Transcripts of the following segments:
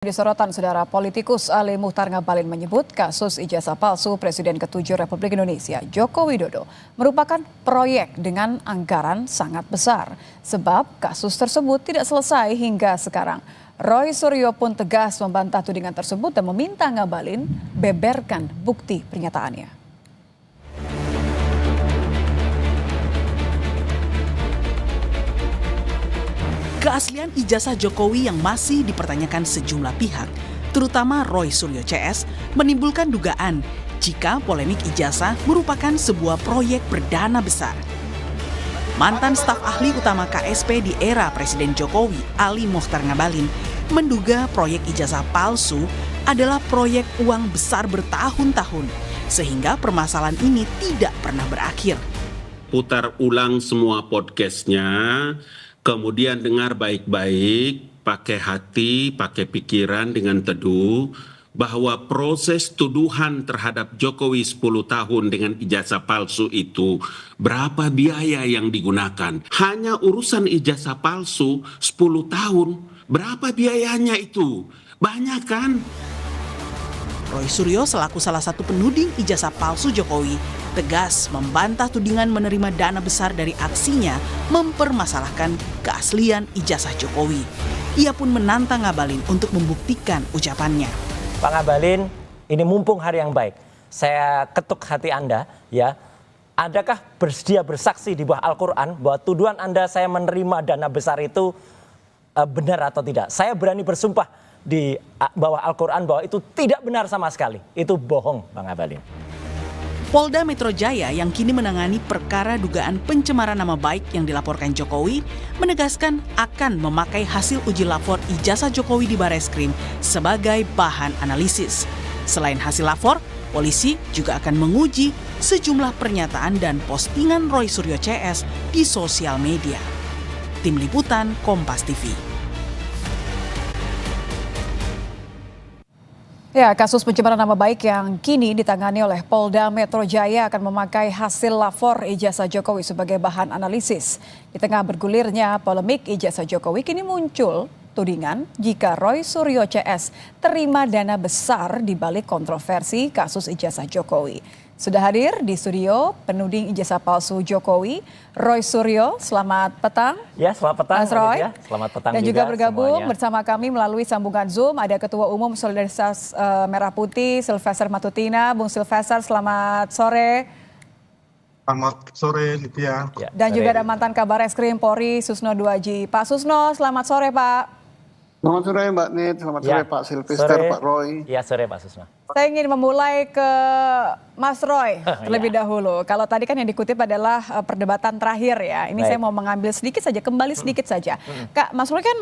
Di sorotan, saudara, politikus Ali Muchtar Ngabalin menyebut kasus ijazah palsu Presiden ke-7 Republik Indonesia Joko Widodo merupakan proyek dengan anggaran sangat besar. Sebab kasus tersebut tidak selesai hingga sekarang. Roy Suryo pun tegas membantah tudingan tersebut dan meminta Ngabalin beberkan bukti pernyataannya. Keaslian ijazah Jokowi yang masih dipertanyakan sejumlah pihak, terutama Roy Suryo CS, menimbulkan dugaan jika polemik ijazah merupakan sebuah proyek berdana besar. Mantan staf ahli utama KSP di era Presiden Jokowi, Ali Muchtar Ngabalin, menduga proyek ijazah palsu adalah proyek uang besar bertahun-tahun, sehingga permasalahan ini tidak pernah berakhir. Putar ulang semua podcastnya, kemudian dengar baik-baik, pakai hati, pakai pikiran dengan teduh, bahwa proses tuduhan terhadap Jokowi 10 tahun dengan ijazah palsu itu, berapa biaya yang digunakan. Hanya urusan ijazah palsu 10 tahun, berapa biayanya itu? Banyak kan? Roy Suryo selaku salah satu penuding ijazah palsu Jokowi tegas membantah tudingan menerima dana besar dari aksinya mempermasalahkan keaslian ijazah Jokowi. Ia pun menantang Ngabalin untuk membuktikan ucapannya. Pak Ngabalin, ini mumpung hari yang baik. Saya ketuk hati Anda, ya. Adakah bersedia bersaksi di bawah Al-Quran bahwa tuduhan Anda saya menerima dana besar itu benar atau tidak? Saya berani bersumpah di bawah Al-Quran bahwa itu tidak benar sama sekali. Itu bohong, Bang Ngabalin. Polda Metro Jaya yang kini menangani perkara dugaan pencemaran nama baik yang dilaporkan Jokowi menegaskan akan memakai hasil uji lapor ijazah Jokowi di Bareskrim sebagai bahan analisis. Selain hasil lapor, polisi juga akan menguji sejumlah pernyataan dan postingan Roy Suryo CS di sosial media. Tim Liputan Kompas TV. Ya, kasus pencemaran nama baik yang kini ditangani oleh Polda Metro Jaya akan memakai hasil lapor ijazah Jokowi sebagai bahan analisis. Di tengah bergulirnya polemik ijazah Jokowi, kini muncul tudingan jika Roy Suryo CS terima dana besar di balik kontroversi kasus ijazah Jokowi. Sudah hadir di studio penuding ijazah palsu Jokowi, Roy Suryo. Selamat petang. Ya, selamat petang, Mas Roy. Selamat petang dan juga bergabung semuanya bersama kami melalui sambungan Zoom ada Ketua Umum Solidaritas Merah Putih, Sylvester Matutina. Bung Sylvester, selamat sore. Selamat sore, Lydia. ya. Dan juga ada mantan Kabar Eskrim Polri, Susno Duaji. Pak Susno, selamat sore Pak. Selamat sore Mbak Nit, selamat sore Pak Sylvester, Pak Roy. Ya, sore Pak Susno. Saya ingin memulai ke Mas Roy terlebih dahulu. Kalau tadi kan yang dikutip adalah perdebatan terakhir ya. Ini saya mau mengambil sedikit saja, kembali sedikit saja. Kak, Mas Roy kan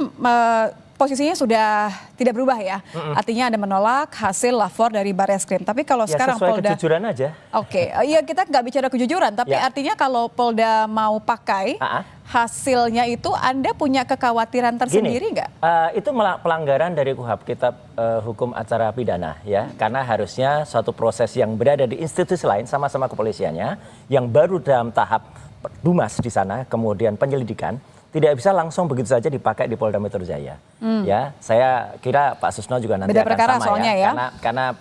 posisinya sudah tidak berubah ya. Artinya Anda menolak hasil lapor dari Bareskrim. Tapi kalau Ya, sekarang sesuai Polda kejujuran aja. Oke, iya kita nggak bicara kejujuran, tapi Ya. artinya kalau Polda mau pakai hasilnya itu, Anda punya kekhawatiran tersendiri nggak? Itu pelanggaran dari KUHP, Kitab Hukum Acara Pidana, ya. Karena harusnya suatu proses yang berada di institusi lain sama-sama kepolisiannya, yang baru dalam tahap Dumas di sana, kemudian penyelidikan, tidak bisa langsung begitu saja dipakai di Polda Metro Jaya. Ya, saya kira Pak Susno juga nanti Beda akan perkara sama soalnya ya. Karena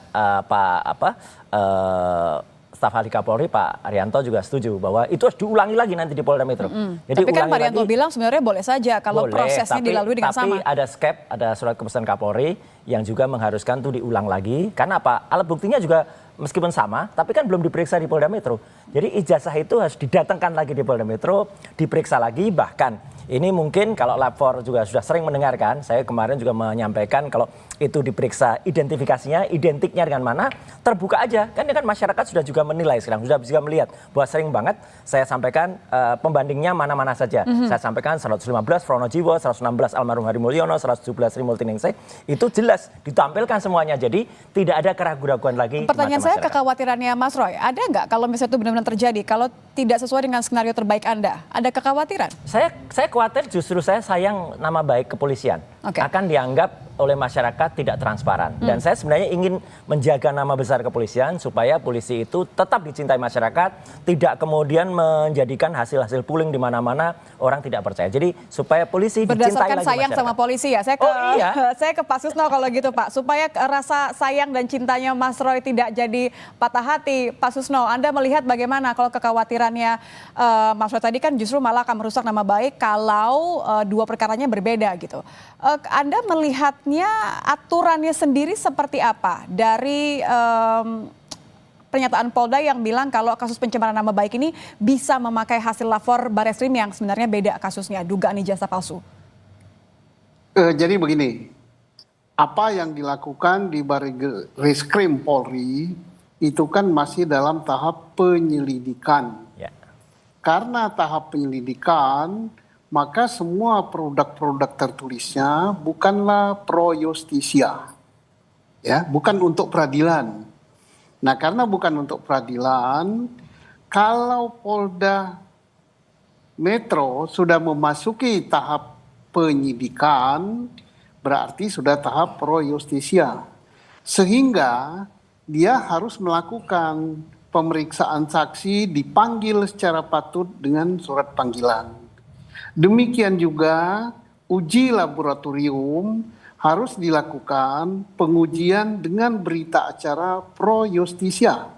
Staf ahli Kapolri Pak Arianto juga setuju bahwa itu harus diulangi lagi nanti di Polda Metro. Jadi Tapi kan Pak Arianto lagi, bilang sebenarnya boleh saja kalau boleh, prosesnya dilalui dengan sama. Tapi ada skep, ada surat keputusan Kapolri yang juga mengharuskan itu diulang lagi. Karena apa? Alat buktinya juga meskipun sama, tapi kan belum diperiksa di Polda Metro. Jadi ijazah itu harus didatangkan lagi di Polda Metro, diperiksa lagi. Bahkan ini mungkin kalau lapor juga sudah sering mendengarkan, saya kemarin juga menyampaikan kalau itu diperiksa identifikasinya, identiknya dengan mana, terbuka aja. Kan ini kan masyarakat sudah juga menilai sekarang, sudah bisa melihat bahwa sering banget saya sampaikan pembandingnya mana-mana saja. Saya sampaikan 115 Pronojiwo, 116 Almarhum Hari Mulyono, 117 Sri Multiningsih, itu jelas ditampilkan semuanya. Jadi tidak ada keraguan-keraguan lagi. Pertanyaan saya, kekhawatirannya Mas Roy, ada nggak kalau misalnya itu benar-benar terjadi, kalau tidak sesuai dengan skenario terbaik Anda? Ada kekhawatiran? Saya khawatir justru saya sayang nama baik kepolisian. Oke. Akan dianggap oleh masyarakat tidak transparan. Dan saya sebenarnya ingin menjaga nama besar kepolisian supaya polisi itu tetap dicintai masyarakat, tidak kemudian menjadikan hasil-hasil pooling di mana-mana orang tidak percaya. Jadi supaya polisi dicintai Berdasarkan lagi sayang masyarakat. sama polisi ya. Saya ke Pak Susno kalau gitu Pak. Supaya rasa sayang dan cintanya Mas Roy tidak jadi patah hati. Pak Susno, Anda melihat bagaimana kalau kekhawatirannya Mas Roy tadi kan justru malah akan merusak nama baik kalau dua perkaranya berbeda gitu. Anda melihatnya aturannya sendiri seperti apa dari pernyataan Polda yang bilang kalau kasus pencemaran nama baik ini bisa memakai hasil lapor Bareskrim yang sebenarnya beda kasusnya, dugaan ijazah palsu? Jadi begini, apa yang dilakukan di Bareskrim Polri itu kan masih dalam tahap penyelidikan. Ya. Karena tahap penyelidikan, maka semua produk-produk tertulisnya bukanlah pro justisia, ya, bukan untuk peradilan. Nah, karena bukan untuk peradilan, kalau Polda Metro sudah memasuki tahap penyidikan, berarti sudah tahap pro justisia, sehingga dia harus melakukan pemeriksaan saksi, dipanggil secara patut dengan surat panggilan. Demikian juga uji laboratorium harus dilakukan pengujian dengan berita acara pro justisia.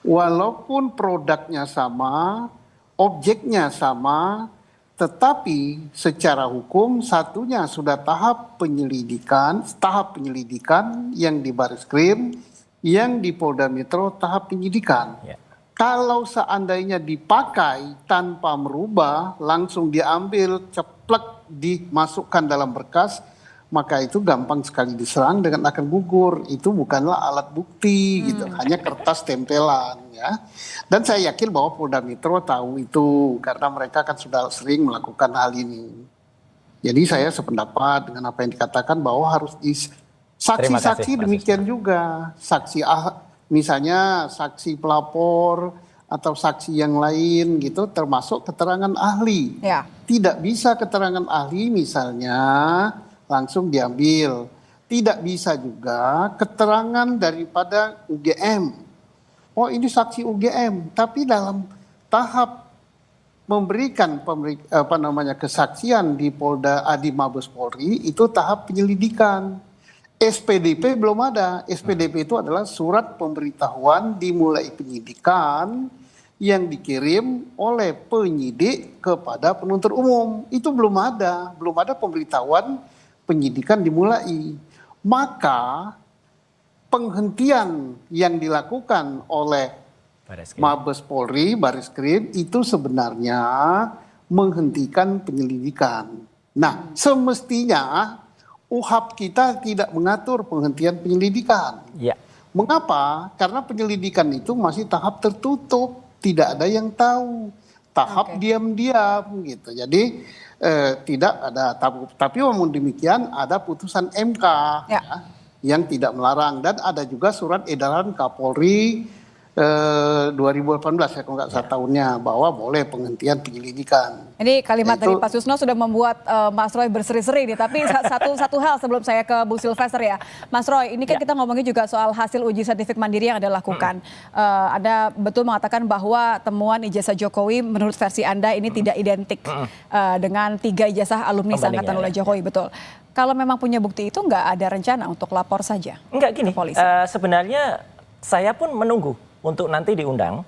Walaupun produknya sama, objeknya sama, tetapi secara hukum satunya sudah tahap penyelidikan yang di Bareskrim, yang di Polda Metro tahap penyidikan. Ya. Kalau seandainya dipakai tanpa merubah, langsung diambil, ceplek, dimasukkan dalam berkas, maka itu gampang sekali diserang dengan akan gugur. Itu bukanlah alat bukti, gitu, hanya kertas tempelan, ya. Dan saya yakin bahwa Polda Metro tahu itu, karena mereka kan sudah sering melakukan hal ini. Jadi saya sependapat dengan apa yang dikatakan bahwa harus saksi-saksi demikian juga, misalnya saksi pelapor atau saksi yang lain gitu, termasuk keterangan ahli. Ya. Tidak bisa keterangan ahli misalnya langsung diambil. Tidak bisa juga keterangan daripada UGM. Oh, ini saksi UGM, tapi dalam tahap memberikan kesaksian di Mabes Polri itu tahap penyelidikan. SPDP belum ada. SPDP itu adalah surat pemberitahuan dimulai penyidikan yang dikirim oleh penyidik kepada penuntut umum. Itu belum ada pemberitahuan penyidikan dimulai. Maka penghentian yang dilakukan oleh Mabes Polri, Bareskrim itu sebenarnya menghentikan penyelidikan. Nah, semestinya UHAP kita tidak mengatur penghentian penyelidikan. Ya. Mengapa? Karena penyelidikan itu masih tahap tertutup, tidak ada yang tahu, tahap diam-diam gitu. Jadi tidak ada, tapi namun demikian ada putusan MK ya, yang tidak melarang, dan ada juga surat edaran Kapolri 2018 ya kalau nggak salah tahunnya, bahwa boleh penghentian penyelidikan. Ini kalimat dari Pak Susno sudah membuat Mas Roy berseri-seri nih. Tapi satu hal sebelum saya ke Bu Sylvester ya, Mas Roy, ini kan kita ngomongin juga soal hasil uji saintifik mandiri yang Anda lakukan. Anda betul mengatakan bahwa temuan ijazah Jokowi menurut versi Anda ini tidak identik dengan 3 ijazah alumni seangkatan oleh Jokowi, betul. Kalau memang punya bukti itu nggak ada rencana untuk lapor saja? Enggak, gini, sebenarnya saya pun menunggu untuk nanti diundang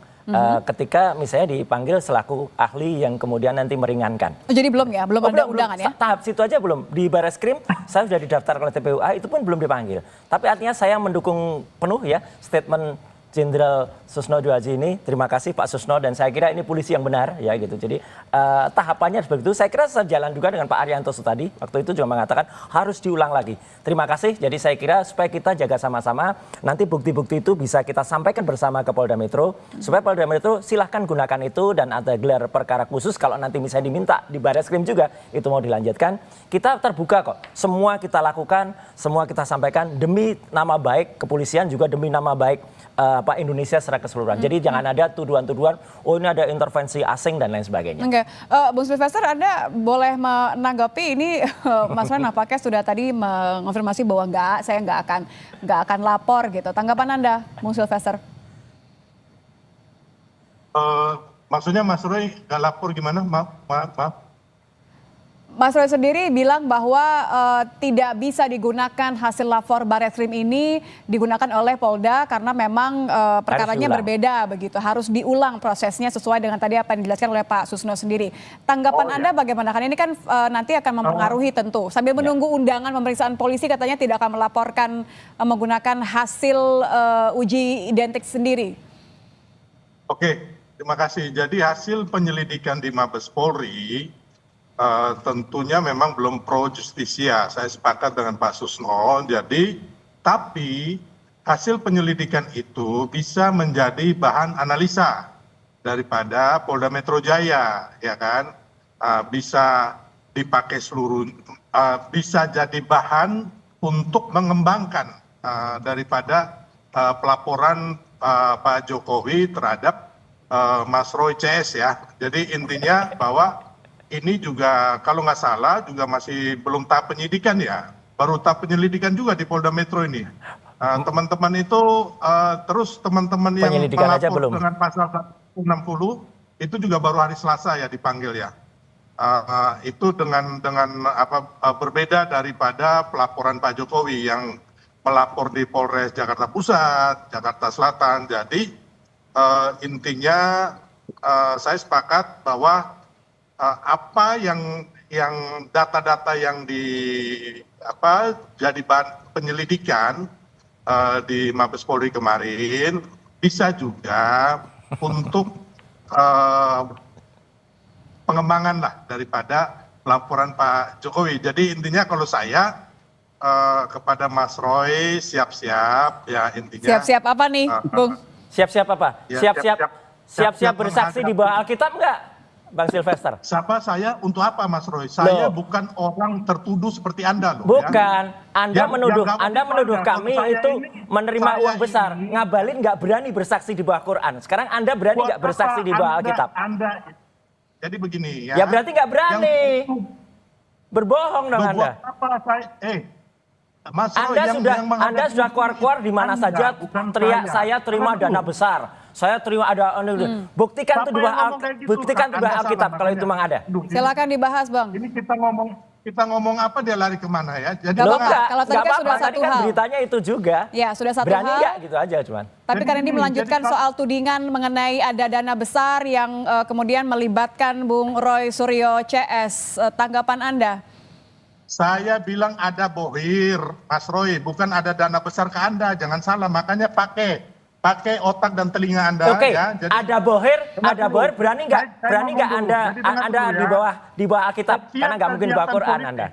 ketika misalnya dipanggil selaku ahli yang kemudian nanti meringankan. Oh, jadi belum ya? Belum ada undangan ya? Tahap situ aja belum. Di Bareskrim saya sudah didaftar oleh TPUA, itu pun belum dipanggil. Tapi artinya saya mendukung penuh ya statement Jenderal Susno Diohaji ini. Terima kasih Pak Susno, dan saya kira ini polisi yang benar ya gitu. Jadi tahapannya seperti itu. Saya kira sejalan juga dengan Pak Arianto tadi. Waktu itu juga mengatakan harus diulang lagi. Terima kasih. Jadi saya kira supaya kita jaga sama-sama, nanti bukti-bukti itu bisa kita sampaikan bersama ke Polda Metro. Supaya Polda Metro silahkan gunakan itu, dan ada gelar perkara khusus kalau nanti misalnya diminta di Bareskrim juga itu mau dilanjutkan. Kita terbuka kok. Semua kita lakukan, semua kita sampaikan demi nama baik kepolisian, juga demi nama baik Indonesia secara keseluruhan. Jadi jangan ada tuduhan-tuduhan, oh ini ada intervensi asing dan lain sebagainya. Oke, Bung Sylvester, Anda boleh menanggapi ini. Mas Ren nampaknya sudah tadi mengonfirmasi bahwa saya nggak akan lapor gitu. Tanggapan Anda, Bung Sylvester? Maksudnya Mas Roy nggak lapor gimana? Maaf. Mas Roy sendiri bilang bahwa tidak bisa digunakan hasil lapor Barreskrim ini digunakan oleh Polda karena memang perkaranya berbeda begitu. Harus diulang prosesnya sesuai dengan tadi apa yang dijelaskan oleh Pak Susno sendiri. Tanggapan Anda bagaimana? Kan ini kan nanti akan mempengaruhi tentu. Sambil menunggu undangan pemeriksaan polisi katanya tidak akan melaporkan menggunakan hasil uji identik sendiri. Oke, terima kasih. Jadi hasil penyelidikan di Mabes Polri tentunya memang belum pro justisia. Saya sepakat dengan Pak Susno. Jadi, tapi hasil penyelidikan itu bisa menjadi bahan analisa daripada Polda Metro Jaya, ya kan? Bisa dipakai bisa jadi bahan untuk mengembangkan daripada pelaporan Pak Jokowi terhadap Mas Roy CS ya. Jadi intinya bahwa ini juga kalau nggak salah juga masih belum tahap penyidikan ya, baru tahap penyelidikan juga di Polda Metro ini. Teman-teman itu terus teman-teman yang melapor dengan pasal 160 itu juga baru hari Selasa ya dipanggil ya. Itu dengan berbeda daripada pelaporan Pak Jokowi yang melapor di Polres Jakarta Pusat, Jakarta Selatan. Jadi intinya saya sepakat bahwa apa yang data-data yang jadi bahan penyelidikan di Mabes Polri kemarin bisa juga untuk pengembangan lah daripada laporan Pak Jokowi. Jadi intinya kalau saya kepada Mas Roy siap-siap ya intinya. Siap-siap apa nih, Bung? Siap-siap apa? Siap-siap bersaksi di bawah Alkitab enggak, Bang Sylvester? Siapa saya untuk apa Mas Roy? Saya bukan orang tertuduh seperti Anda loh. Bukan, ya. Anda menuduh kami itu menerima uang besar. Ngabalin nggak berani bersaksi di bawah Quran. Sekarang Anda berani nggak bersaksi di bawah Alkitab? Jadi begini ya. Ya berarti nggak berani. Berbohong dong Anda. Apa Mas Roy, Anda sudah keluar-keluar di mana saja teriak saya terima dana besar. Saya terima ada buktikan itu dua Alkitab kalau itu memang ada. Silakan dibahas, Bang. Ini kita ngomong apa dia lari kemana ya? Jadi kalau tadi kan sudah satu hal. Beritanya itu juga. Ya, sudah satu berani hal. Berani gitu aja cuman. Tapi kan ini melanjutkan soal tudingan mengenai ada dana besar yang kemudian melibatkan Bung Roy Suryo CS. Tanggapan Anda? Saya bilang ada bohir, Mas Roy, bukan ada dana besar ke Anda. Jangan salah, makanya pakai otak dan telinga Anda. Oke, ya. Jadi, ada bohir, berani nggak Anda di bawah Alkitab? Karena nggak mungkin di bawah Quran Anda.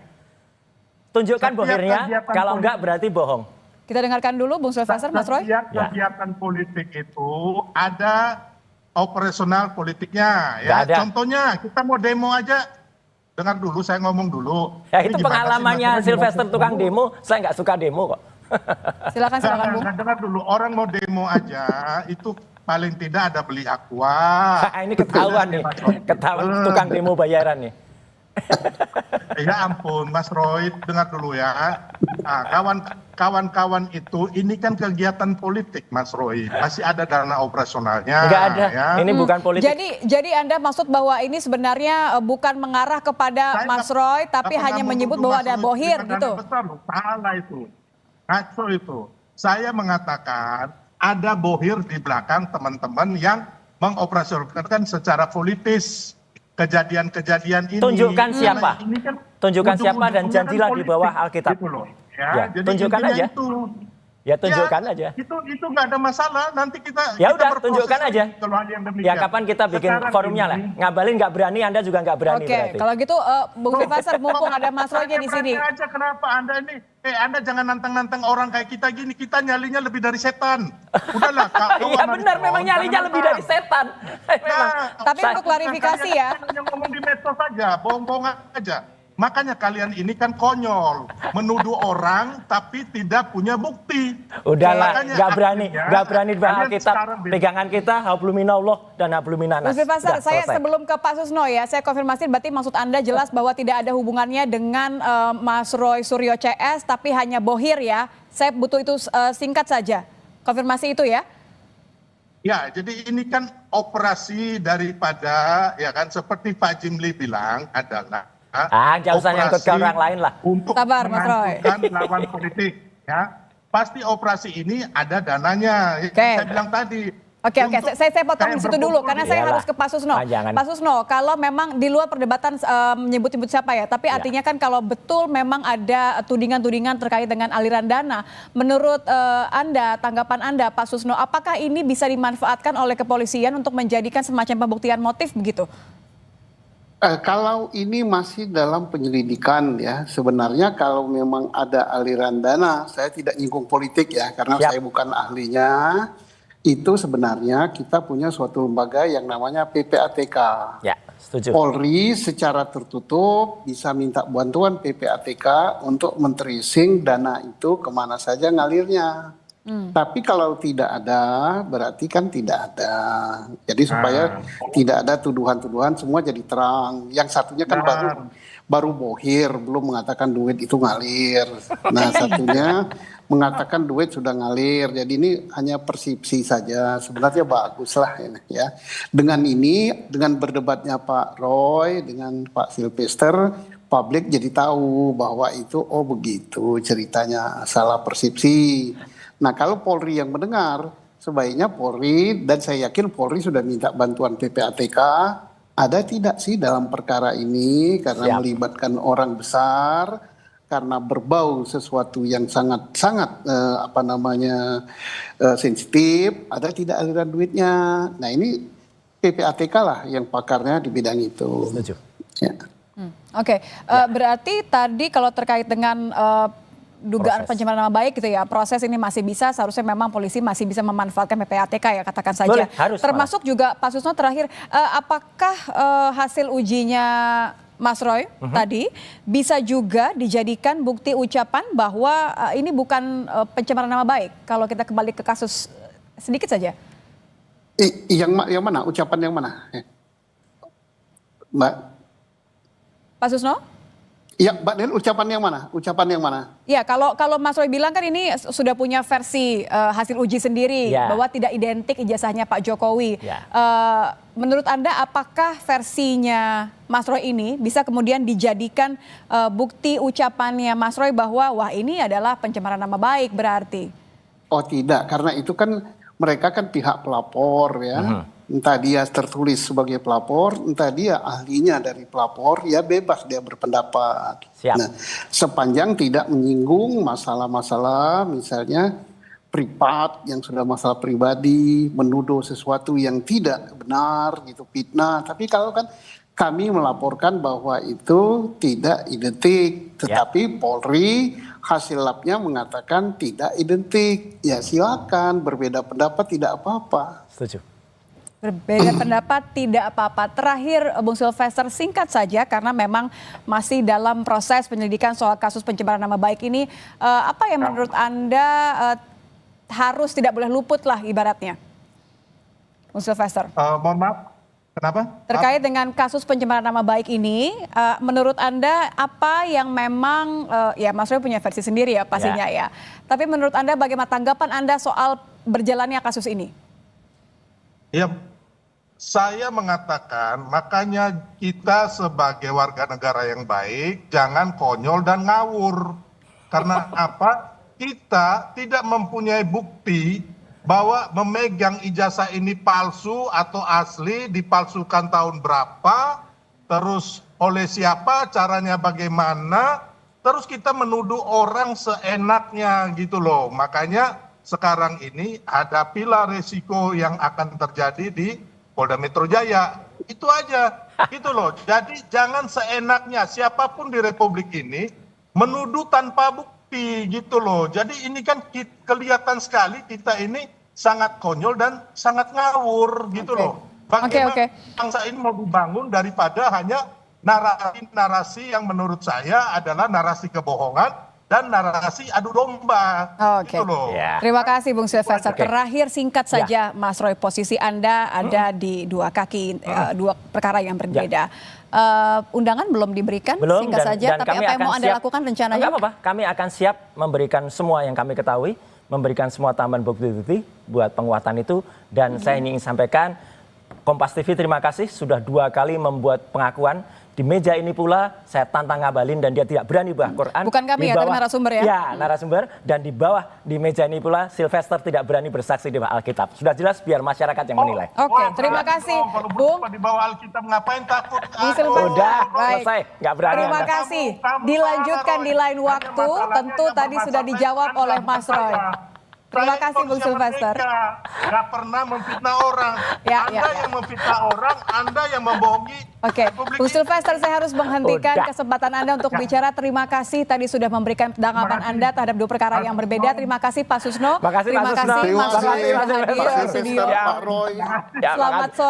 Tunjukkan bohirnya, kalau nggak berarti bohong. Kita dengarkan dulu Bung Sylvester, Mas Roy. Kegiatan politik itu ada operasional politiknya. Ya. Contohnya kita mau demo aja. Dengar dulu, saya ngomong dulu. Ya itu pengalamannya Sylvester tukang demo, saya nggak suka demo kok. Silakan Bung. Dengar dulu, orang mau demo aja itu paling tidak ada beli aqua. Ini ketahuan nih, ketahuan tukang demo bayaran nih. Ya ampun, Mas Roy, dengar dulu ya. Nah, kawan-kawan itu, ini kan kegiatan politik, Mas Roy. Masih ada dana operasionalnya. Enggak ada, ya. ini bukan politik. Jadi Anda maksud bahwa ini sebenarnya bukan mengarah kepada Mas Roy, tapi hanya menyebut bahwa ada bohir gitu? Salah itu, ngaco itu. Saya mengatakan ada bohir di belakang teman-teman yang mengoperasionalkan secara politis kejadian-kejadian ini. Tunjukkan siapa? Ini kan tunjukkan siapa dan janjilah di bawah Alkitab. Gitu loh. Ya, jadi tunjukkan aja. Ya tunjukkan aja. Itu nggak ada masalah. Nanti kita. Ya udah tunjukkan aja. Ya demikian. kapan kita bikin forumnya lah. Ngabalin nggak berani, Anda juga nggak berani. Oke, kalau gitu Bung Sylvester mumpung ada Mas Roy-nya di sini. Aja kenapa Anda ini? Anda jangan nantang-nantang orang kayak kita gini. Kita nyalinya lebih dari setan. Udahlah. Iya benar, memang nyalinya lebih dari setan. Tapi untuk klarifikasi ya. Yang ngomong di medsos saja, bohong-bohong aja. Makanya kalian ini kan konyol, menuduh orang tapi tidak punya bukti. Udahlah, Makanya nggak berani di kalian Alkitab. sekarang Pegangan kita habluminallah dan habluminanas. Mas Pasar, Sudah, saya selesai. sebelum ke Pak Susno ya, saya konfirmasi berarti maksud Anda jelas bahwa tidak ada hubungannya dengan Mas Roy Suryo CS, tapi hanya bohir ya. Saya butuh itu singkat saja. Konfirmasi itu ya. Ya, jadi ini kan operasi daripada, ya kan, seperti Pak Jimli bilang adalah Jangan usah nyangkut ke orang lain lah. untuk Sabar, Mas Roy. menghancurkan lawan politik. Ya, pasti operasi ini ada dananya. Oke. Saya bilang tadi. Oke, untuk saya potong di situ dulu karena saya Iyalah. harus ke Pak Susno. Panjangan. Pak Susno, kalau memang di luar perdebatan menyebut-nyebut siapa ya, tapi artinya kan kalau betul memang ada tudingan-tudingan terkait dengan aliran dana, menurut Anda, tanggapan Anda Pak Susno, apakah ini bisa dimanfaatkan oleh kepolisian untuk menjadikan semacam pembuktian motif begitu? Kalau ini masih dalam penyelidikan ya, sebenarnya kalau memang ada aliran dana, saya tidak nyinggung politik ya, karena Siap. saya bukan ahlinya. Itu sebenarnya kita punya suatu lembaga yang namanya PPATK. Ya, setuju. Polri secara tertutup bisa minta bantuan PPATK untuk men-tracing dana itu kemana saja ngalirnya. Tapi kalau tidak ada, berarti kan tidak ada. Jadi supaya tidak ada tuduhan-tuduhan, semua jadi terang. Yang satunya kan baru bohir, belum mengatakan duit itu ngalir. Nah, satunya mengatakan duit sudah ngalir. Jadi ini hanya persepsi saja. Sebenarnya bagus lah ini ya. Dengan ini, dengan berdebatnya Pak Roy, dengan Pak Sylvester, publik jadi tahu bahwa itu oh begitu ceritanya, salah persepsi. Nah, kalau Polri yang mendengar, sebaiknya Polri, dan saya yakin Polri sudah minta bantuan PPATK, ada tidak sih dalam perkara ini karena Siap. melibatkan orang besar, karena berbau sesuatu yang sangat sensitif, ada tidak aliran duitnya. Nah, ini PPATK lah yang pakarnya di bidang itu. Setuju. Ya. Oke, berarti tadi kalau terkait dengan dugaan Proses. pencemaran nama baik gitu ya, proses ini masih bisa, seharusnya memang polisi masih bisa memanfaatkan PPATK ya, katakan saja. Boleh, harus Termasuk juga Pak Susno terakhir, apakah hasil ujinya Mas Roy tadi bisa juga dijadikan bukti ucapan bahwa ini bukan pencemaran nama baik, kalau kita kembali ke kasus sedikit saja? Yang mana? Ucapan yang mana? Mbak? Pak Susno? Ya, Mbak Nel, ucapan yang mana? Ucapan yang mana? Ya, kalau Mas Roy bilang kan ini sudah punya versi hasil uji sendiri, Ya. bahwa tidak identik ijazahnya Pak Jokowi. Ya. Menurut Anda apakah versinya Mas Roy ini bisa kemudian dijadikan bukti ucapannya Mas Roy bahwa wah ini adalah pencemaran nama baik berarti? Oh tidak, karena itu kan mereka kan pihak pelapor ya. Entah dia tertulis sebagai pelapor, entah dia ahlinya dari pelapor, ya bebas dia berpendapat. Siap. Nah, sepanjang tidak menyinggung masalah-masalah misalnya privat yang sudah masalah pribadi, menuduh sesuatu yang tidak benar gitu, fitnah. Tapi kalau kan kami melaporkan bahwa itu tidak identik, tetapi Polri hasil labnya mengatakan tidak identik. Ya silakan, berbeda pendapat tidak apa-apa. Setuju. Berbeda pendapat tidak apa-apa. Terakhir Bung Sylvester, singkat saja karena memang masih dalam proses penyelidikan soal kasus pencemaran nama baik ini. Apa yang menurut Anda harus tidak boleh luput lah ibaratnya? Bung Sylvester. Mohon maaf, kenapa? Terkait dengan kasus pencemaran nama baik ini, menurut Anda apa yang memang, ya Mas Roy punya versi sendiri ya pastinya ya. Tapi menurut Anda bagaimana tanggapan Anda soal berjalannya kasus ini? Ya, saya mengatakan makanya kita sebagai warga negara yang baik jangan konyol dan ngawur. Karena apa? Kita tidak mempunyai bukti bahwa memegang ijazah ini palsu atau asli, dipalsukan tahun berapa, terus oleh siapa, caranya bagaimana, terus kita menuduh orang seenaknya gitu loh. Makanya sekarang ini hadapilah resiko yang akan terjadi di Polda Metro Jaya. Itu aja, gitu loh. Jadi jangan seenaknya siapapun di Republik ini menuduh tanpa bukti gitu loh. Jadi ini kan kelihatan sekali kita ini sangat konyol dan sangat ngawur gitu loh. Bagaimana bangsa ini mau dibangun daripada hanya narasi-narasi yang menurut saya adalah narasi kebohongan dan narasi adu domba. Oke. Gitu loh. Ya. Terima kasih Bung Sylvester. Oke. Terakhir singkat saja Mas Roy, posisi Anda ada di dua kaki, dua perkara yang berbeda. Undangan belum diberikan, Belum, singkat saja. Tapi kami apa yang akan mau Anda siap- lakukan rencananya? Enggak apa-apa, kami akan siap memberikan semua yang kami ketahui, memberikan semua tambahan bukti-bukti buat penguatan itu. Dan saya ingin sampaikan, Kompas TV terima kasih sudah 2 kali membuat pengakuan. Di meja ini pula saya tantang Ngabalin dan dia tidak berani bawa Quran. Bukan kami Di ya, tapi narasumber ya? Ya, narasumber. Dan di bawah di meja ini pula Sylvester tidak berani bersaksi di bawah Alkitab. Sudah jelas biar masyarakat yang menilai. Oke, Wah, terima berani kasih, dong kalau Bung. di bawah Alkitab ngapain takut? Bung Sylvester. Udah, Baik. selesai. Nggak berani Terima Anda. kasih. Kamu Dilanjutkan salah, di Roy. lain Hanya waktu. masalahnya Tentu yang tadi sudah bermasalah dijawab Anda, oleh bukan Mas Roy. saya. Terima Saya kasih, Bung manusia Sylvester. merdeka, nggak pernah memfitnah orang. Ya, Anda ya. yang memfitnah orang, Anda yang membohongi. Oke, Republik Bung ini. Sylvester, saya harus menghentikan Udah. kesempatan Anda untuk bicara. Terima kasih tadi sudah memberikan tanggapan Anda terhadap 2 perkara yang berbeda. Terima kasih Pak Susno. Makasih, Pak Terima Susno. kasih Terima Mas kasih, Roy Pak hadir di Sylvester, studio. Pak Roy. Ya, Selamat sore.